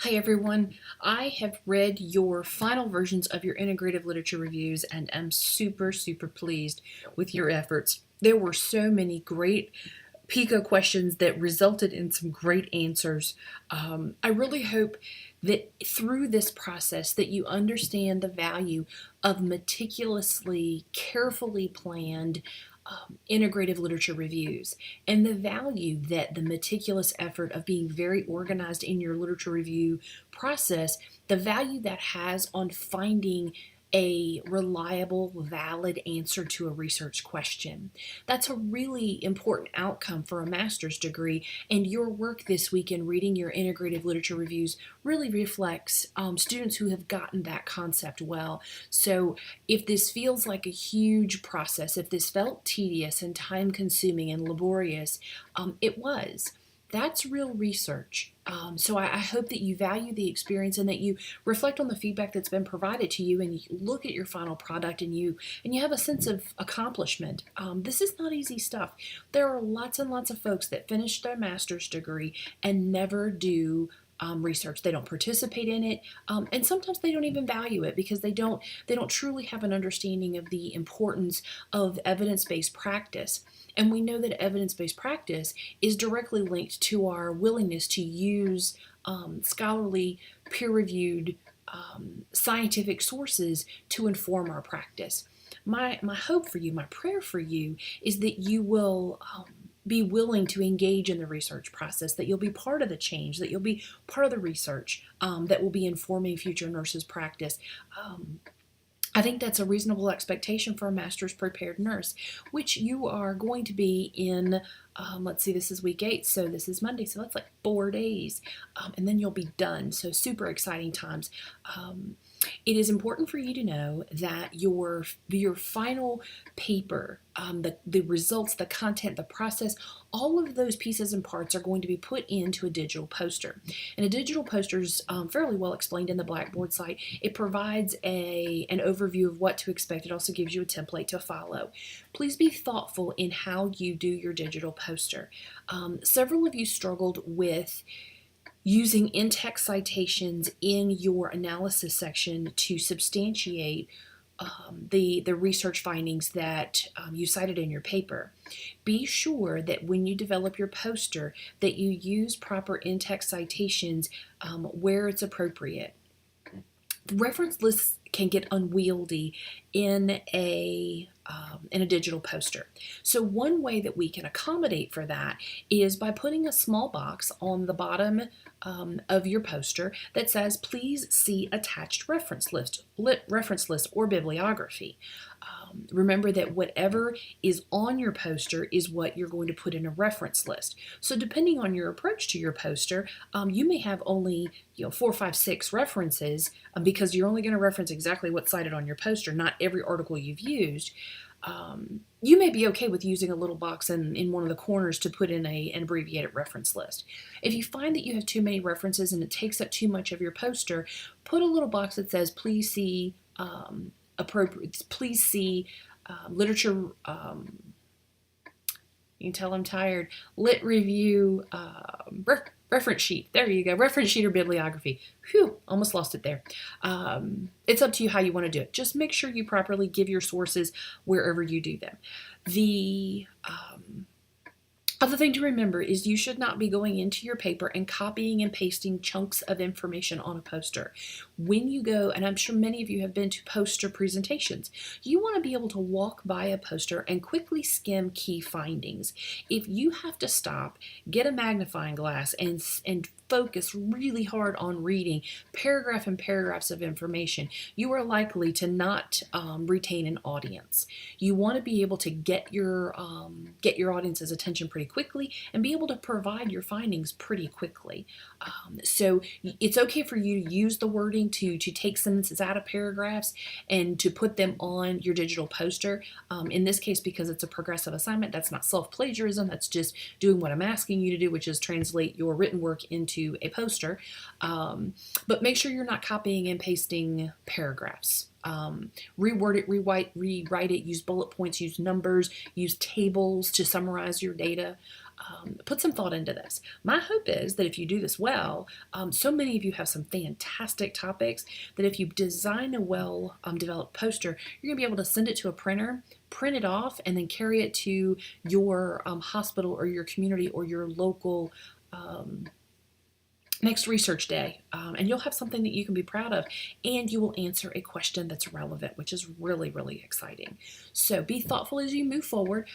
Hi everyone. I have read your final versions of your integrative literature reviews and am super pleased with your efforts. There were so many great Pico questions that resulted in some great answers. I really hope that through this process that you understand the value of meticulously, carefully planned integrative literature reviews and the value that the meticulous effort of being very organized in your literature review process, the value that has on finding a reliable, valid answer to a research question. That's a really important outcome for a master's degree, and your work this week in reading your integrative literature reviews really reflects students who have gotten that concept well. So if this feels like a huge process, if this felt tedious and time consuming and laborious, it was. That's real research. So I hope that you value the experience and that you reflect on the feedback that's been provided to you, and you look at your final product and you have a sense of accomplishment. This is not easy stuff. There are lots and lots of folks that finish their master's degree and never do research. They don't participate in it, and sometimes they don't even value it because they don't truly have an understanding of the importance of evidence-based practice. And we know that evidence-based practice is directly linked to our willingness to use scholarly, peer-reviewed scientific sources to inform our practice. My hope for you, my prayer for you, is that you will be willing to engage in the research process, that you'll be part of the change, that you'll be part of the research that will be informing future nurses' practice. I think that's a reasonable expectation for a master's prepared nurse, which you are going to be in, let's see, this is week 8, so this is Monday, so that's like 4 days, and then you'll be done, so super exciting times. It is important for you to know that your final paper, the results, the content, the process, all of those pieces and parts are going to be put into a digital poster. And a digital poster is fairly well explained in the Blackboard site. It provides an overview of what to expect. It also gives you a template to follow. Please be thoughtful in how you do your digital poster. Several of you struggled with using in-text citations in your analysis section to substantiate the research findings that you cited in your paper. Be sure that when you develop your poster that you use proper in-text citations where it's appropriate. The reference lists can get unwieldy in a digital poster. So one way that we can accommodate for that is by putting a small box on the bottom of your poster that says, please see attached reference list or bibliography. Remember that whatever is on your poster is what you're going to put in a reference list. So depending on your approach to your poster, you may have only 4, 5, 6 references because you're only going to reference exactly what's cited on your poster, not every article you've used. You may be okay with using a little box in one of the corners to put in an abbreviated reference list. If you find that you have too many references and it takes up too much of your poster, put a little box that says, please see literature, you can tell I'm tired, lit review, reference sheet. There you go, reference sheet or bibliography. Phew, almost lost it there. It's up to you how you want to do it. Just make sure you properly give your sources wherever you do them. The other thing to remember is you should not be going into your paper and copying and pasting chunks of information on a poster. When you go, and I'm sure many of you have been to poster presentations, you want to be able to walk by a poster and quickly skim key findings. If you have to stop, get a magnifying glass, and focus really hard on reading paragraph and paragraphs of information, you are likely to not retain an audience. You want to be able to get your audience's attention pretty quickly and be able to provide your findings pretty quickly. So it's okay for you to use the wording to take sentences out of paragraphs and to put them on your digital poster. In this case, because it's a progressive assignment, that's not self-plagiarism, that's just doing what I'm asking you to do, which is translate your written work into a poster. But make sure you're not copying and pasting paragraphs. Reword it, rewrite it, use bullet points, use numbers, use tables to summarize your data. Put some thought into this. My hope is that if you do this well, so many of you have some fantastic topics that if you design a well developed poster, you're going to be able to send it to a printer, print it off, and then carry it to your hospital or your community or your local next research day, and you'll have something that you can be proud of, and you will answer a question that's relevant, which is really, really exciting. So be thoughtful as you move forward.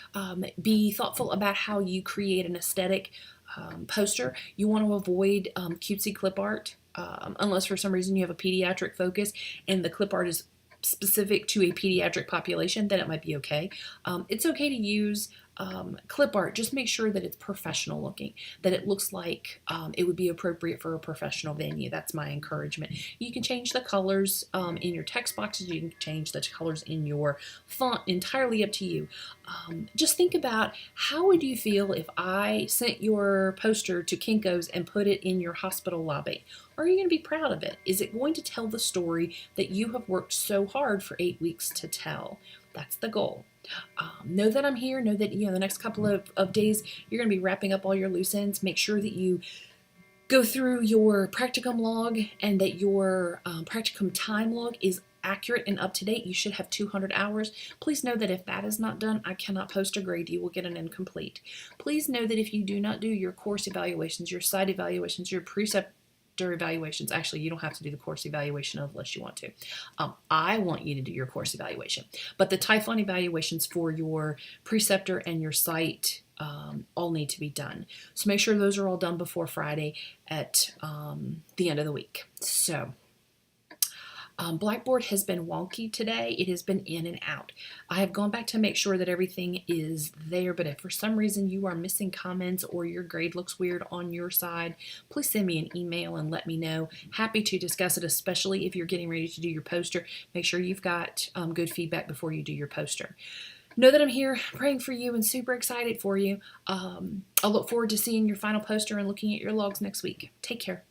Be thoughtful about how you create an aesthetic poster. You want to avoid cutesy clip art, unless for some reason you have a pediatric focus and the clip art is specific to a pediatric population, then it might be okay. It's okay to use clip art. Just make sure that it's professional looking, that it looks like it would be appropriate for a professional venue. That's my encouragement. You can change the colors in your text boxes. You can change the colors in your font, entirely up to you. Just think about, how would you feel if I sent your poster to Kinko's and put it in your hospital lobby? Are you going to be proud of it? Is it going to tell the story that you have worked so hard for 8 weeks to tell? That's the goal. Know that I'm here. Know that the next couple of days you're going to be wrapping up all your loose ends. Make sure that you go through your practicum log and that your practicum time log is accurate and up to date. You should have 200 hours. Please know that if that is not done, I cannot post a grade. You will get an incomplete. Please know that if you do not do your course evaluations, your site evaluations, your preceptor evaluations, actually you don't have to do the course evaluation unless you want to. I want you to do your course evaluation, but the Typhon evaluations for your preceptor and your site all need to be done. So make sure those are all done before Friday at the end of the week. So Blackboard has been wonky today. It has been in and out. I have gone back to make sure that everything is there, but if for some reason you are missing comments or your grade looks weird on your side, please send me an email and let me know. Happy to discuss it, especially if you're getting ready to do your poster. Make sure you've got good feedback before you do your poster. Know that I'm here praying for you and super excited for you. I'll look forward to seeing your final poster and looking at your logs next week. Take care.